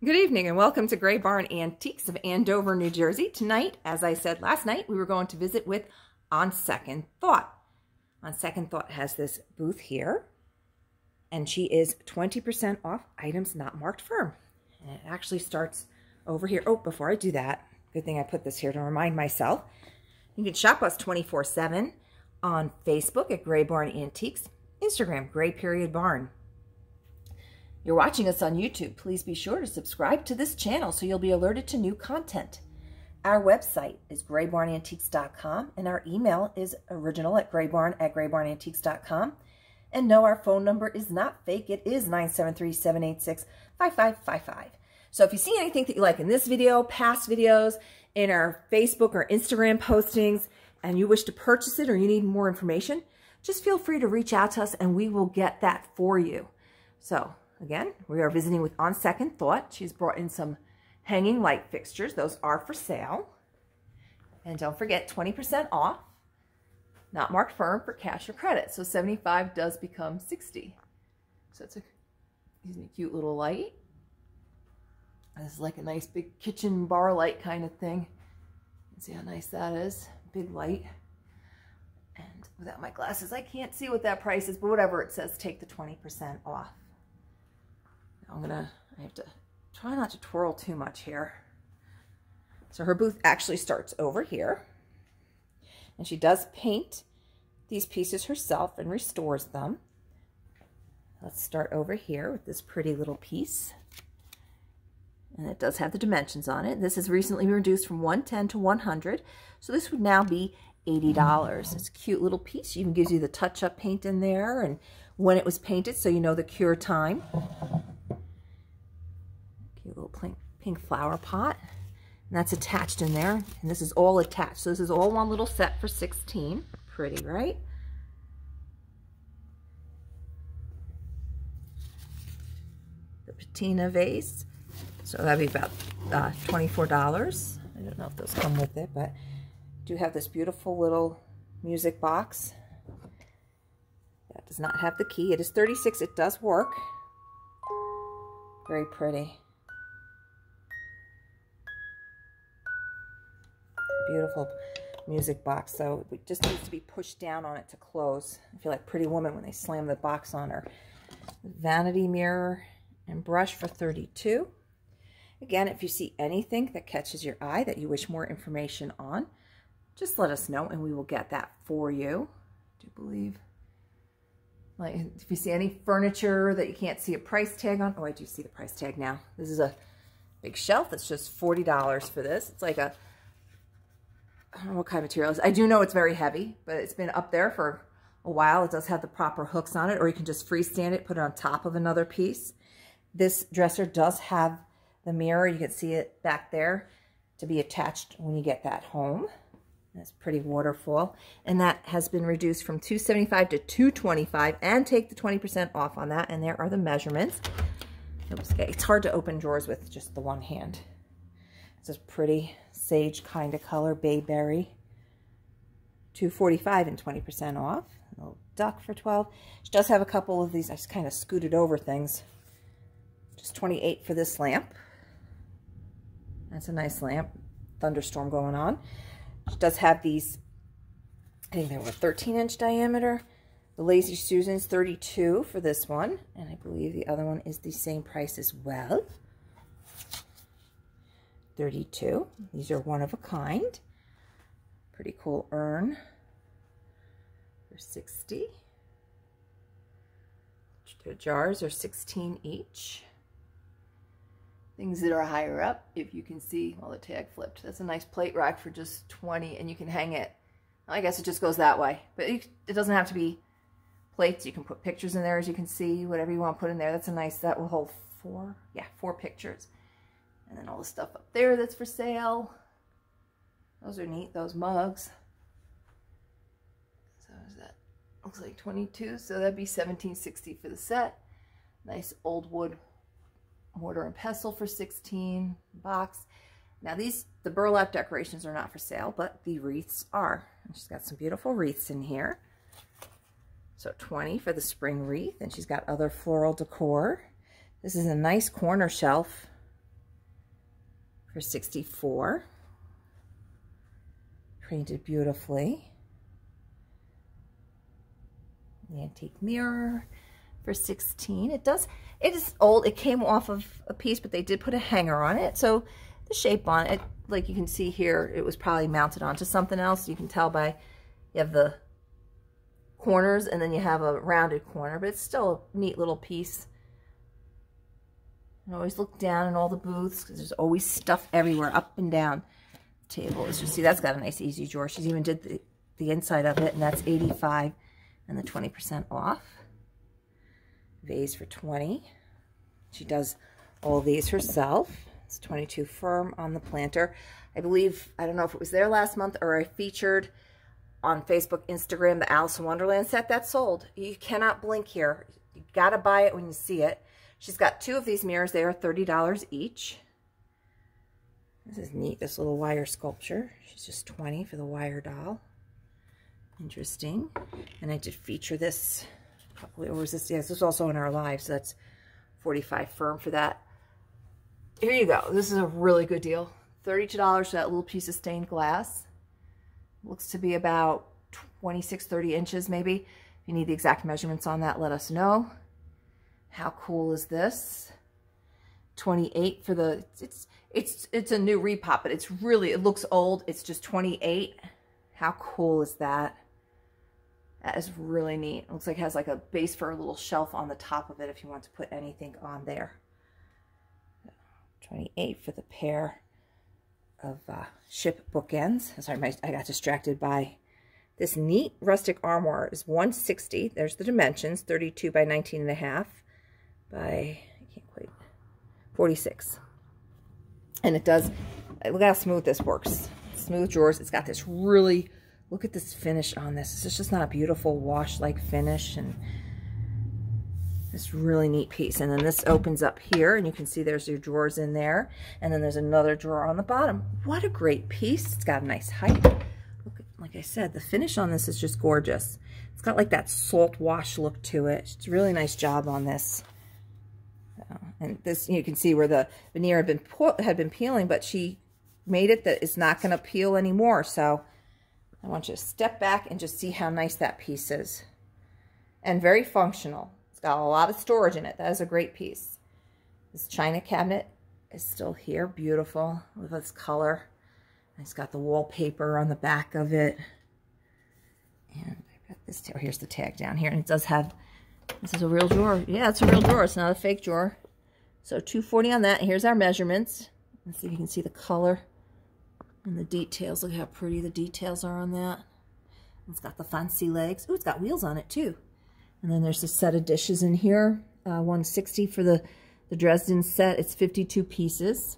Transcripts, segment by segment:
Good evening and welcome to Gray Barn Antiques of Andover, New Jersey. Tonight, as I said last night, we were going to visit with On Second Thought. On Second Thought has this booth here, and she is 20% off items not marked firm. And it actually starts over here. Oh, before I do that, good thing I put this here to remind myself. You can shop us 24/7 on Facebook at Gray Barn Antiques, Instagram, Gray_Barn. You're watching us on YouTube. Please be sure to subscribe to this channel so you'll be alerted to new content. Our website is graybarnantiques.com and our email is original@graybarnantiques.com. And no, our phone number is not fake. It is 973-786-5555. So if you see anything that you like in this video, past videos, in our Facebook or Instagram postings, and you wish to purchase it or you need more information, just feel free to reach out to us and we will get that for you. So again, we are visiting with On Second Thought. She's brought in some hanging light fixtures. Those are for sale. And don't forget, 20% off, not marked firm for cash or credit. So 75 does become 60. So it's a cute little light. It's like a nice big kitchen bar light kind of thing. See how nice that is? Big light. And without my glasses, I can't see what that price is, but whatever it says, take the 20% off. I have to try not to twirl too much here. So her booth actually starts over here. And she does paint these pieces herself and restores them. Let's start over here with this pretty little piece. And it does have the dimensions on it. This is recently reduced from 110 to 100. So this would now be $80. It's a cute little piece. She even gives you the touch-up paint in there and when it was painted so you know the cure time. Cute little pink flower pot. And that's attached in there. And this is all attached. So this is all one little set for $16. Pretty, right? The patina vase. So that'd be about $24. I don't know if those come with it, but I do have this beautiful little music box. That does not have the key. It is 36. It does work. Very pretty. Beautiful music box. So it just needs to be pushed down on it to close. I feel like Pretty Woman when they slam the box on her. Vanity mirror and brush for $32. Again, if you see anything that catches your eye that you wish more information on, just let us know and we will get that for you. I do believe, like, if you see any furniture that you can't see a price tag on, oh, I do see the price tag now. This is a big shelf. It's just $40 for this. It's like a, I don't know what kind of material it is. I do know it's very heavy, but it's been up there for a while. It does have the proper hooks on it, or you can just freestand it, put it on top of another piece. This dresser does have the mirror. You can see it back there to be attached when you get that home. That's pretty waterfall. And that has been reduced from $275 to $225 and take the 20% off on that. And there are the measurements. Oops, okay. It's hard to open drawers with just the one hand. It's a pretty sage kind of color, bayberry. $245 and 20% off. A little duck for $12. She does have a couple of these. I just kind of scooted over things. Just $28 for this lamp. That's a nice lamp. Thunderstorm going on. She does have these, I think they were 13-inch diameter. The Lazy Susan's $32 for this one. And I believe the other one is the same price as well. $32. These are one of a kind. Pretty cool urn for $60. The jars are $16 each. Things that are higher up, if you can see, well, the tag flipped. That's a nice plate rack for just $20, and you can hang it. I guess it just goes that way, but it doesn't have to be plates. You can put pictures in there, as you can see, whatever you want to put in there. That's a nice, that will hold four pictures. And then all the stuff up there that's for sale. Those are neat, those mugs. So is that, looks like 22, so that'd be $17.60 for the set. Nice old wood mortar and pestle for $16 box. Now the burlap decorations are not for sale, but the wreaths are. And she's got some beautiful wreaths in here. So $20 for the spring wreath, and she's got other floral decor. This is a nice corner shelf for $64. Painted beautifully. The antique mirror for $16. It is old. It came off of a piece, but they did put a hanger on it. So the shape on it, like you can see here, it was probably mounted onto something else. You can tell by, you have the corners and then you have a rounded corner, but it's still a neat little piece. And always look down in all the booths because there's always stuff everywhere, up and down the table. As you see, that's got a nice easy drawer. She's even did the inside of it, and that's $85 and the 20% off. Vase for $20. She does all these herself. It's 22 firm on the planter. I believe, I don't know if it was there last month or I featured on Facebook, Instagram, the Alice in Wonderland set that's sold. You cannot blink here. You gotta buy it when you see it. She's got 2 of these mirrors. They are $30 each. This is neat, this little wire sculpture. She's just $20 for the wire doll. Interesting. And I did feature this, probably, or was this? Yes, this was also in our live, so that's $45 firm for that. Here you go. This is a really good deal. $32 for that little piece of stained glass. Looks to be about 26, 30 inches maybe. If you need the exact measurements on that, let us know. How cool is this? $28 for the, it's a new repop, but it's really, it looks old. It's just $28. How cool is that? That is really neat. It looks like it has like a base for a little shelf on the top of it if you want to put anything on there. $28 for the pair of ship bookends. Sorry, I got distracted by this neat Rustic Armoire. Is $160. There's the dimensions, 32 by 19.5 by, I can't quite, 46. And it does, look how smooth this works. Smooth drawers. It's got this really, look at this finish on this. It's just not a beautiful wash-like finish, and this really neat piece. And then this opens up here, and you can see there's your drawers in there. And then there's another drawer on the bottom. What a great piece. It's got a nice height. Look, like I said, the finish on this is just gorgeous. It's got like that salt wash look to it. It's a really nice job on this. And this, you can see where the veneer had been peeling, but she made it that it's not going to peel anymore. So I want you to step back and just see how nice that piece is. And very functional. It's got a lot of storage in it. That is a great piece. This china cabinet is still here. Beautiful with this color. And it's got the wallpaper on the back of it. And I've got this, here's the tag down here. And it does have, this is a real drawer. Yeah, it's a real drawer. It's not a fake drawer. So $240 on that. Here's our measurements. Let's see if you can see the color and the details. Look how pretty the details are on that. It's got the fancy legs. Oh, it's got wheels on it too. And then there's a set of dishes in here. $160 for the Dresden set. It's 52 pieces.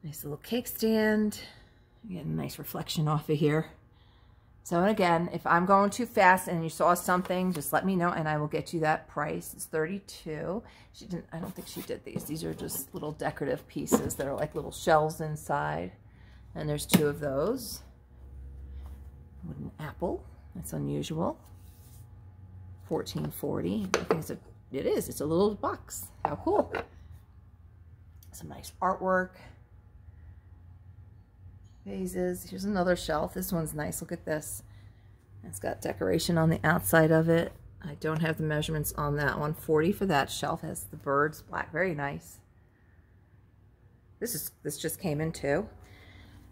Nice little cake stand. You get a nice reflection off of here. So again, if I'm going too fast and you saw something, just let me know and I will get you that price. It's $32. She didn't, I don't think she did these. These are just little decorative pieces that are like little shells inside. And there's 2 of those. Wooden apple. That's unusual. $14.40. I think it's a little box. How cool. Some nice artwork. Vases. Here's another shelf. This one's nice. Look at this. It's got decoration on the outside of it. I don't have the measurements on that one. $40 for that shelf. It has the birds black. Very nice. This just came in too.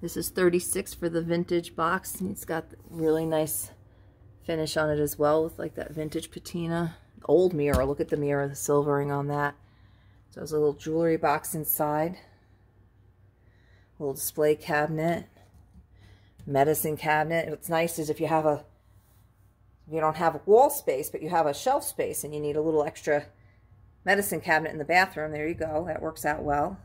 This is $36 for the vintage box. And it's got really nice finish on it as well with like that vintage patina. Old mirror. Look at the mirror, the silvering on that. So there's a little jewelry box inside. Little display cabinet, medicine cabinet. What's nice is if you don't have a wall space, but you have a shelf space and you need a little extra medicine cabinet in the bathroom, there you go. That works out well.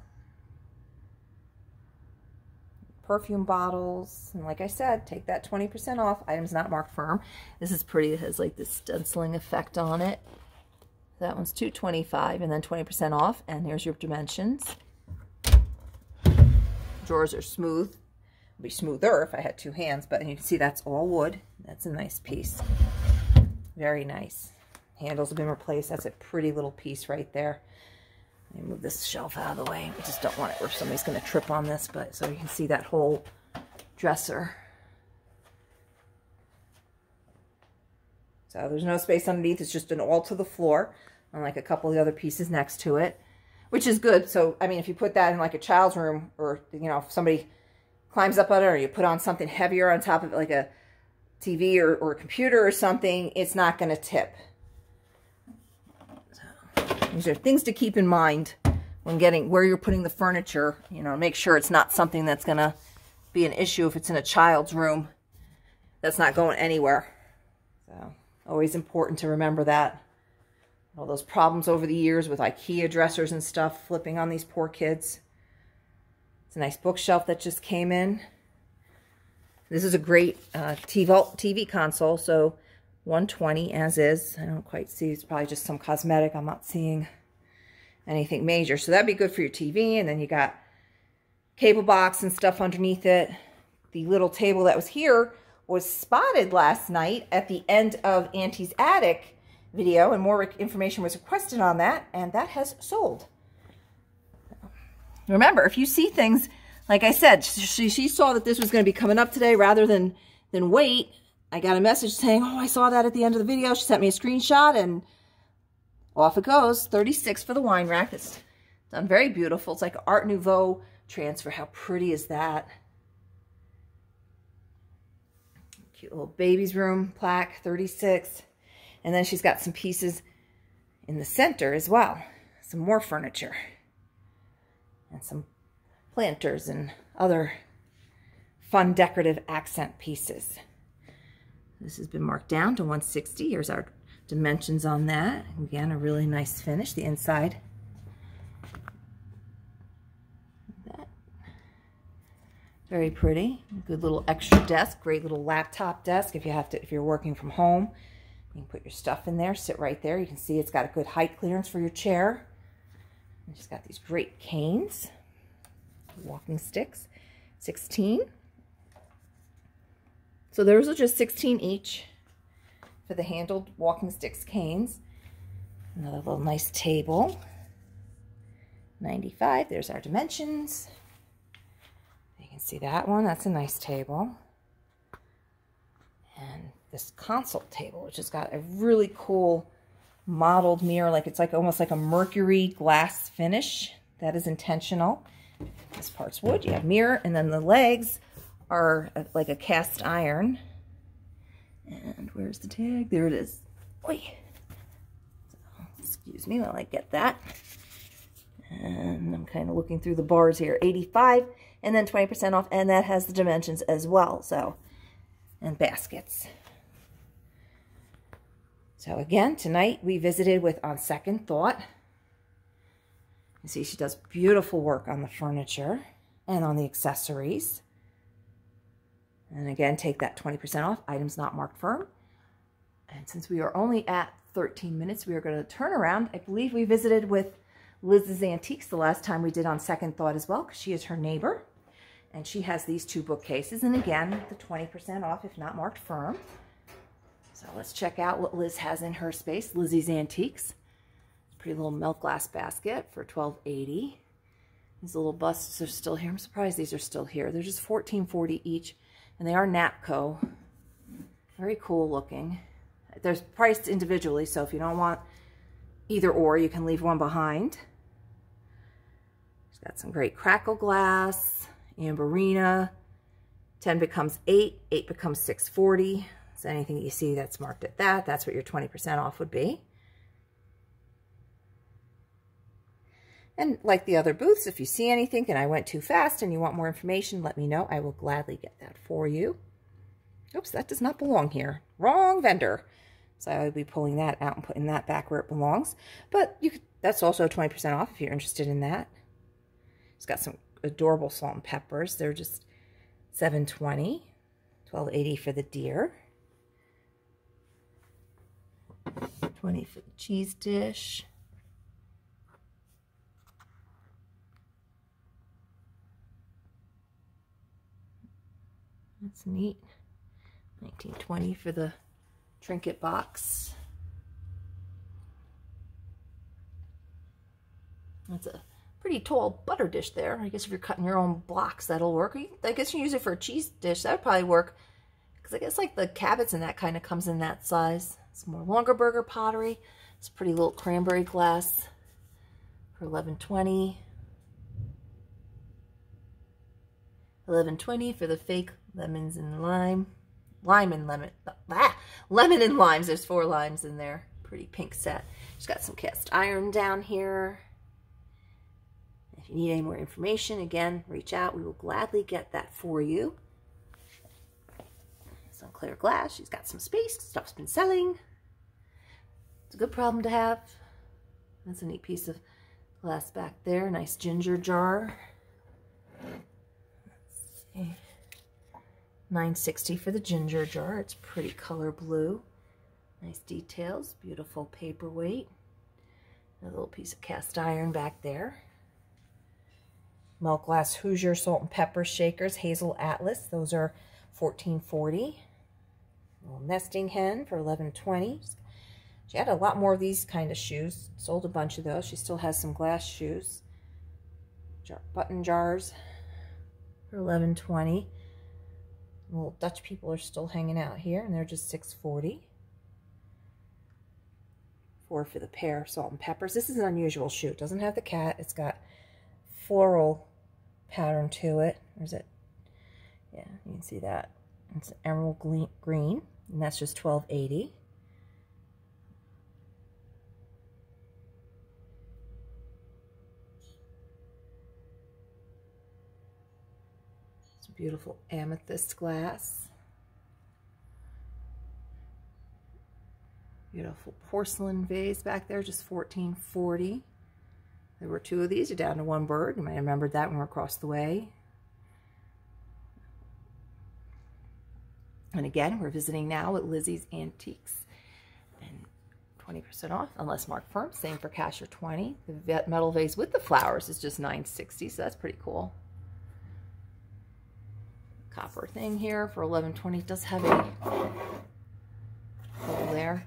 Perfume bottles. And like I said, take that 20% off. Items not marked firm. This is pretty. It has like this stenciling effect on it. That one's $225 and then 20% off. And here's your dimensions. Drawers are smooth. It'd be smoother if I had 2 hands, but you can see that's all wood. That's a nice piece. Very nice. Handles have been replaced. That's a pretty little piece right there. Let me move this shelf out of the way. I just don't want it where somebody's going to trip on this, but so you can see that whole dresser. So there's no space underneath. It's just an all to the floor, unlike a couple of the other pieces next to it, which is good. So, I mean, if you put that in like a child's room, or, you know, if somebody climbs up on it, or you put on something heavier on top of it, like a TV or a computer or something, it's not going to tip. So, these are things to keep in mind when getting where you're putting the furniture. You know, make sure it's not something that's going to be an issue if it's in a child's room that's not going anywhere. So, always important to remember that. All those problems over the years with IKEA dressers and stuff flipping on these poor kids. It's a nice bookshelf that just came in. This is a great TV console, so $120 as is. I don't quite see, it's probably just some cosmetic. I'm not seeing anything major. So that'd be good for your TV. And then you got cable box and stuff underneath it. The little table that was here was spotted last night at the end of Auntie's Attic video, and more information was requested on that, and that has sold. Remember, if you see things, like I said, she saw that this was going to be coming up today rather than wait. I got a message saying, oh, I saw that at the end of the video. She sent me a screenshot, and off it goes. $36 for the wine rack. It's done very beautiful. It's like an Art Nouveau transfer. How pretty is that? Cute little baby's room plaque, $36. And then she's got some pieces in the center as well. Some more furniture. And some planters and other fun decorative accent pieces. This has been marked down to $160. Here's our dimensions on that. Again, a really nice finish. The inside. That. Very pretty. Good little extra desk. Great little laptop desk if you're working from home. You can put your stuff in there, sit right there. You can see it's got a good height clearance for your chair. And she's got these great canes, walking sticks, 16. So those are just 16 each for the handled walking sticks canes. Another little nice table, 95. There's our dimensions. You can see that one. That's a nice table. And this console table, which has got a really cool modeled mirror, like it's like almost like a mercury glass finish. That is intentional. This part's wood. You have mirror, and then the legs are like a cast iron. And where's the tag? There it is. Oy. So, excuse me while I get that. And I'm kind of looking through the bars here. 85 and then 20% off, and that has the dimensions as well. So, and baskets. So again, tonight we visited with On Second Thought. You see she does beautiful work on the furniture and on the accessories. And again, take that 20% off, items not marked firm. And since we are only at 13 minutes, we are going to turn around. I believe we visited with Liz's Antiques the last time we did On Second Thought as well, because she is her neighbor. And she has these two bookcases. And again, the 20% off if not marked firm. So let's check out what Liz has in her space. Lizzie's Antiques. Pretty little milk glass basket for $12.80. These little busts are still here. I'm surprised these are still here. They're just $14.40 each, and they are Napco. Very cool looking. They're priced individually, so if you don't want either or, you can leave one behind. She's got some great crackle glass, amberina. 10 becomes 8, 8 becomes $6.40. So anything you see that's marked at that, that's what your 20% off would be. And like the other booths, if you see anything and I went too fast and you want more information, let me know. I will gladly get that for you. Oops, that does not belong here. Wrong vendor. So I would be pulling that out and putting that back where it belongs. But you could, that's also 20% off if you're interested in that. It's got some adorable salt and peppers. They're just $7.20, $12.80 for the deer. $20 for the cheese dish. That's neat. $19.20 for the trinket box. That's a pretty tall butter dish there. I guess if you're cutting your own blocks, that'll work. I guess you use it for a cheese dish. That would probably work. Because I guess like the cabots and that kind of comes in that size. It's more longer burger pottery. It's a pretty little cranberry glass for $11.20. $11.20 for the fake lemons and lime. Lemon and limes. There's 4 limes in there. Pretty pink set. She's got some cast iron down here. If you need any more information, again, reach out. We will gladly get that for you. Some clear glass. She's got some space. Stuff's been selling. It's a good problem to have. That's a neat piece of glass back there. Nice ginger jar. Let's see. $9.60 for the ginger jar. It's pretty color blue. Nice details. Beautiful paperweight. A little piece of cast iron back there. Milk glass Hoosier salt and pepper shakers. Hazel Atlas. Those are $14.40. Little nesting hen for $11.20. She had a lot more of these kind of shoes. Sold a bunch of those. She still has some glass shoes. Button jars for $11.20. Little Dutch people are still hanging out here, and they're just $6.40. $4 for the pear salt and peppers. This is an unusual shoe. It doesn't have the cat. It's got floral pattern to it. There's it. Yeah, you can see that. It's emerald green, and that's just $12.80. It's a beautiful amethyst glass. Beautiful porcelain vase back there, just $14.40. There were 2 of these. You're down to 1 bird. You might have remembered that when we're across the way. And again, we're visiting now at Lizzie's Antiques. And 20% off, unless marked firm. Same for cashier 20. The metal vase with the flowers is just $9.60, so that's pretty cool. Copper thing here for $11.20. It does have a hole there.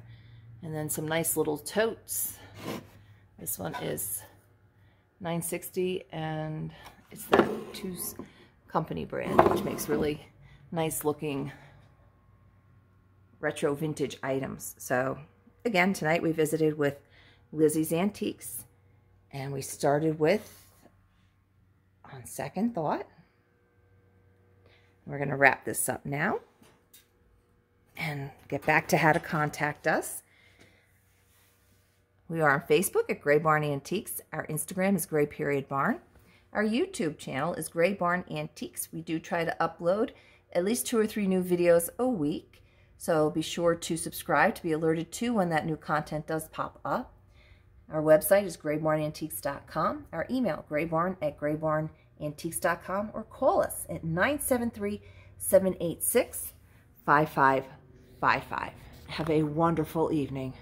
And then some nice little totes. This one is $9.60, and it's that Two's Company brand, which makes really nice looking retro vintage items. So again, tonight we visited with Lizzie's Antiques, and we started with On Second Thought. We're going to wrap this up now and get back to how to contact us. We are on Facebook at Gray Barn Antiques. Our Instagram is Gray_Barn. Our YouTube channel is Gray Barn Antiques. We do try to upload at least 2 or 3 new videos a week. So be sure to subscribe to be alerted to when that new content does pop up. Our website is graybarnantiques.com. Our email, graybarn@graybarnantiques.com, or call us at 973-786-5555. Have a wonderful evening.